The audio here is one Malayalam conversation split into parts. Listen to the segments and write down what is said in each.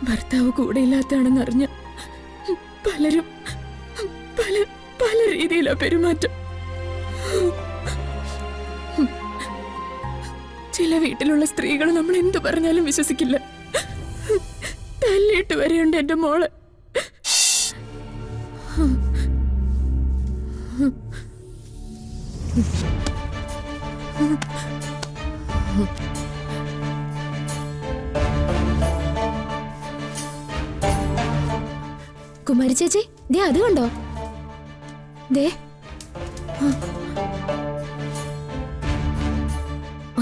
ഭർത്താവ് കൂടെ ഇല്ലാത്തതാണെന്നറിഞ്ഞ പലരും പല പല രീതിയിലാ പെരുമാറ്റം. ചില വീട്ടിലുള്ള സ്ത്രീകൾ നമ്മൾ എന്തു പറഞ്ഞാലും വിശ്വസിക്കില്ല. തല്ലിയിട്ട് വരെയുണ്ട് എന്റെ മോള്. കുമാരി ചേച്ചി, ദേ അത് കണ്ടോ? ദേ,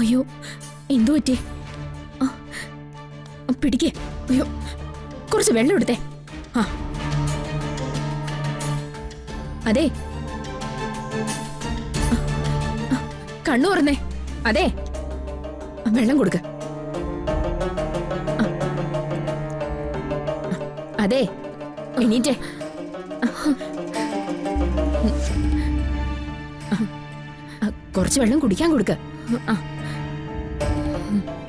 അയ്യോ എന്തു പറ്റി? പിടിക്കേ. അയ്യോ, കുറച്ച് വെള്ളം എടുത്തേ. ആ അതെ, കണ്ണു തുറന്നേ. അതെ, വെള്ളം കൊടുക്ക. അതെ, എണീറ്റേ. കുറച്ച് വെള്ളം കുടിക്കാൻ കൊടുക്ക.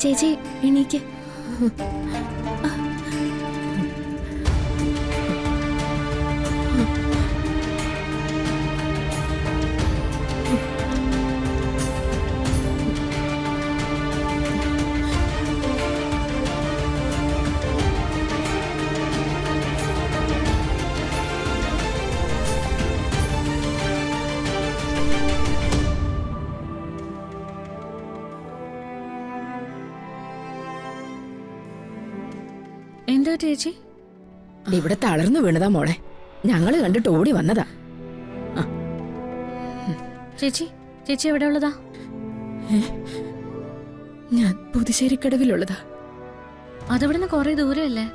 ചേച്ചി എണീക്ക്. എന്താ ചേച്ചി? ഇവിടെ തളർന്നു വീണതാ മോളെ. ഞങ്ങള് കണ്ടിട്ട് ഓടി വന്നതാ. ചേച്ചി ചേച്ചി എവിടെ ഉള്ളതാ? ഞാൻ പുതുശ്ശേരിക്കടവിലുള്ളതാ. അതിവിടുന്ന് കുറെ ദൂരമല്ലേ?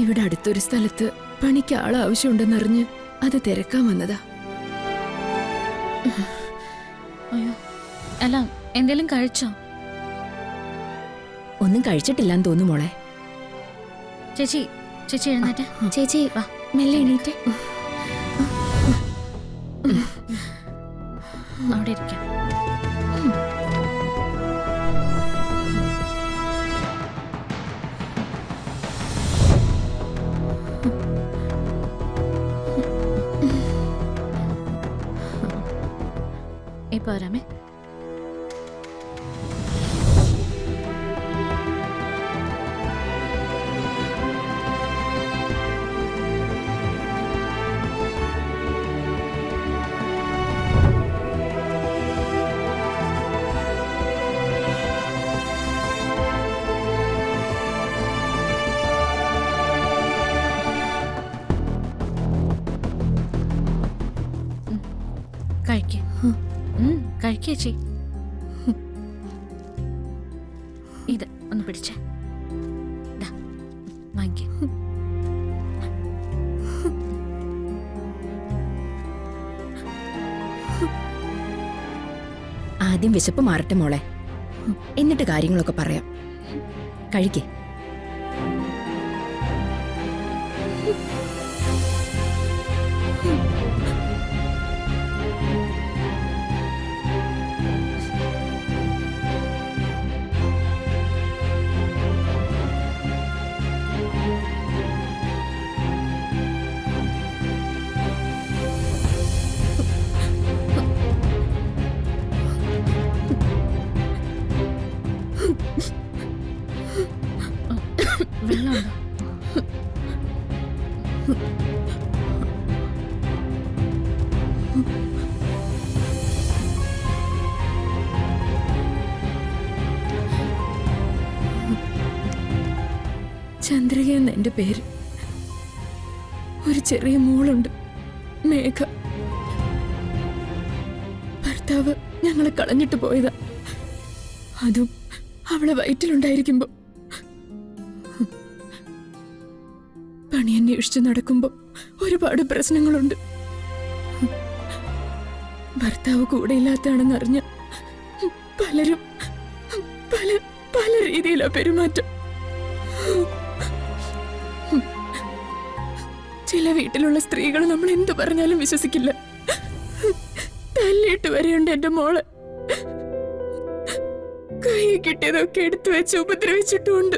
ഇവിടെ അടുത്തൊരു സ്ഥലത്ത് പണിക്ക് ആളാവശ്യമുണ്ടെന്നറിഞ്ഞ് അത് തിരക്കാൻ വന്നതാ. അയ്യോ, അല്ല എന്തേലും കഴിച്ചോ? ഒന്നും കഴിച്ചിട്ടില്ലാന്ന് തോന്നുന്നു മോളെ. ചേച്ചി ചേച്ചി എഴുന്നേറ്റ്. ചേച്ചി വാ, മെല്ലെ എണീറ്റ്. അവിടെ ഇരിക്കാം. ഇപ്പൊ വരാമേ. കഴിക്കേച്ചി. ഇത് ഒന്ന് പിടിച്ചേ. വാങ്ങിക്ക. ആദ്യം വിശപ്പ് മാറട്ടെ മോളെ, എന്നിട്ട് കാര്യങ്ങളൊക്കെ പറയാം. കഴിക്കേ. വെള്ളമുണ്ടോ? ചന്ദ്രിക എന്ന എന്റെ പേര്. ഒരു ചെറിയ മോളുണ്ട്, മേഘ. ഭർത്താവ് ഞങ്ങളെ കളഞ്ഞിട്ട് പോയതാ. അതും അവളെ വയറ്റിലുണ്ടായിരിക്കുമ്പോ. പണി അന്വേഷിച്ച് നടക്കുമ്പോ ഒരുപാട് പ്രശ്നങ്ങളുണ്ട്. ഭർത്താവ് കൂടെ ഇല്ലാത്തതാണെന്നറിഞ്ഞ പലരും പല പല രീതിയിലാ പെരുമാറ്റം. ചില വീട്ടിലുള്ള സ്ത്രീകൾ നമ്മൾ എന്തു പറഞ്ഞാലും വിശ്വസിക്കില്ല. തല്ലിയിട്ട് വരെയുണ്ട് എന്റെ മോള്. കൈ കിട്ടിയതൊക്കെ എടുത്തു വെച്ച് ഉപദ്രവിച്ചിട്ടുമുണ്ട്.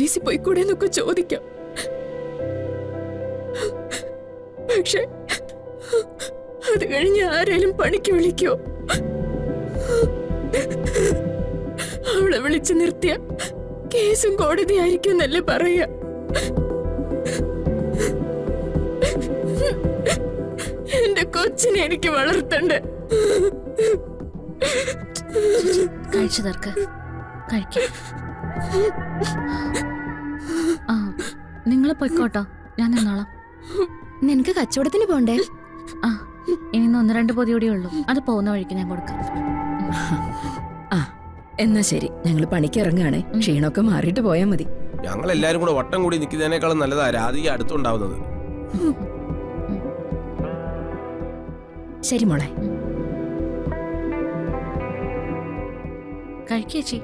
ഓഫീസിൽ പോയിക്കൂടെ എന്നൊക്കെ ചോദിക്കാം. പക്ഷെ അത് കഴിഞ്ഞ് ആരേലും പണിക്ക് വിളിക്കോ? അവളെ വിളിച്ചു നിർത്തിയ കേസും കോടതിയായിരിക്കും എന്നല്ലേ പറയാ. എന്റെ കൊച്ചിനെ എനിക്ക് വളർത്തണ്ടേ? കഴിച്ചു തീർക്ക്. കഴിക്ക. ആ, നിങ്ങൾ പൊയ്ക്കോട്ടോ, ഞാൻ നിന്നോളാം. നിനക്ക് കച്ചവടത്തിന് പോണ്ടേ? ആ, ഇനി 1-2 പൊതി കൂടിയേ ഉള്ളൂ. അത് പോകുന്ന വഴിക്ക് ഞാൻ കൊടുക്കാം. ആ എന്നാ ശരി, ഞങ്ങൾ പണിക്ക് ഇറങ്ങുകയാണേ. ക്ഷീണമൊക്കെ മാറിയിട്ട് പോയാ മതി. ഞങ്ങൾ എല്ലാരും കൂടെ വട്ടം കൂടി നിൽക്കുന്നതിനേക്കാളും നല്ലതാ രാധിക അടുത്തുണ്ടാവുന്നത്. ശരി മോളെ. കഴിക്കേച്ചി.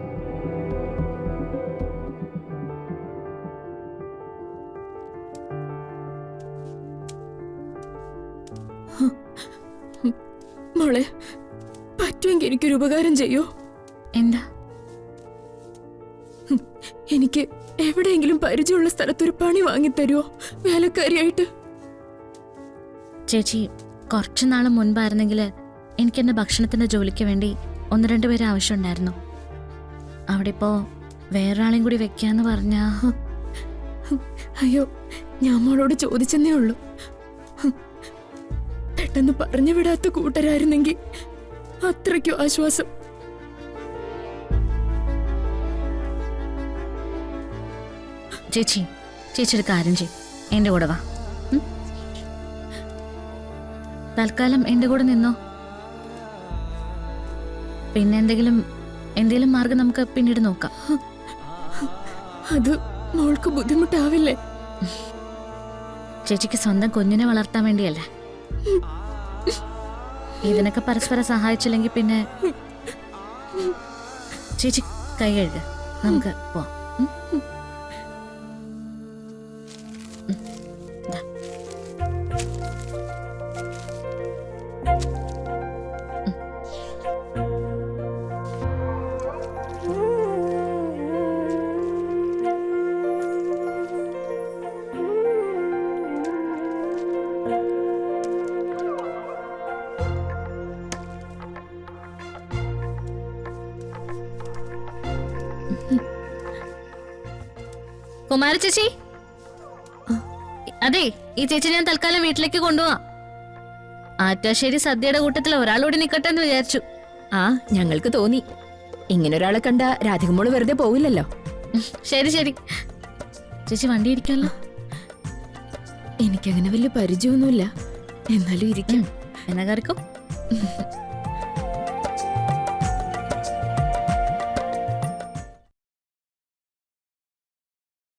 മോളെ, പറ്റുമെങ്കിൽ എനിക്കൊരു ഉപകാരം ചെയ്യോ? എന്താ? എനിക്ക് എവിടെയെങ്കിലും പരിചയമുള്ള സ്ഥലത്തൊരു പണി വാങ്ങിത്തരുമോ, വേലക്കാരിയായിട്ട്? ചേച്ചി, കുറച്ചു നാൾ മുൻപായിരുന്നെങ്കിൽ എനിക്ക് എന്റെ ഭക്ഷണത്തിന്റെ ജോലിക്ക് വേണ്ടി 1-2 പേര് ആവശ്യമുണ്ടായിരുന്നു. അവിടെ ഇപ്പോ വേറൊരാളെയും കൂടി വെക്കാന്ന് പറഞ്ഞാ. അയ്യോ, ഞാൻ മോളോട് ചോദിച്ചെന്നേ ഉള്ളൂ. പെട്ടെന്ന് പറഞ്ഞു വിടാത്ത കൂട്ടരായിരുന്നെങ്കിൽ അത്രയ്ക്കും ആശ്വാസം. ചേച്ചി, ചേച്ചി ഒരു കാര്യം ചെയ്യും, എന്റെ കൂടെ വാ. തൽക്കാലം എന്റെ കൂടെ നിന്നോ. പിന്നെ എന്തെങ്കിലും മാർഗം നമുക്ക് പിന്നീട് നോക്കാം. അത് മോൾക്ക് ബുദ്ധിമുട്ടാവില്ലേ? ചേച്ചിക്ക് സ്വന്തം കുഞ്ഞിനെ വളർത്താൻ വേണ്ടിയല്ലേ. ഇതിനൊക്കെ പരസ്പരം സഹായിച്ചില്ലെങ്കിൽ പിന്നെ ചേച്ചി കൈ കഴുക, നമുക്ക് പോവാം. കുമാര ചേച്ചി, അതെ, ഈ ചേച്ചി ഞാൻ തൽക്കാലം വീട്ടിലേക്ക് കൊണ്ടുപോവാ. ആറ്റാശ്ശേരി സദ്യയുടെ കൂട്ടത്തിൽ ഒരാളോട് നിക്കട്ടെ എന്ന് വിചാരിച്ചു. ആ ഞങ്ങൾക്ക് തോന്നി, ഇങ്ങനൊരാളെ കണ്ട രാധികമോള് വെറുതെ പോവില്ലല്ലോ. ശരി ശരി, ചേച്ചി വണ്ടി ഇരിക്കാമല്ലോ. എനിക്കങ്ങനെ വലിയ പരിചയമൊന്നുമില്ല, എന്നാലും ഇരിക്കും. എന്നാ കറിക്കോ.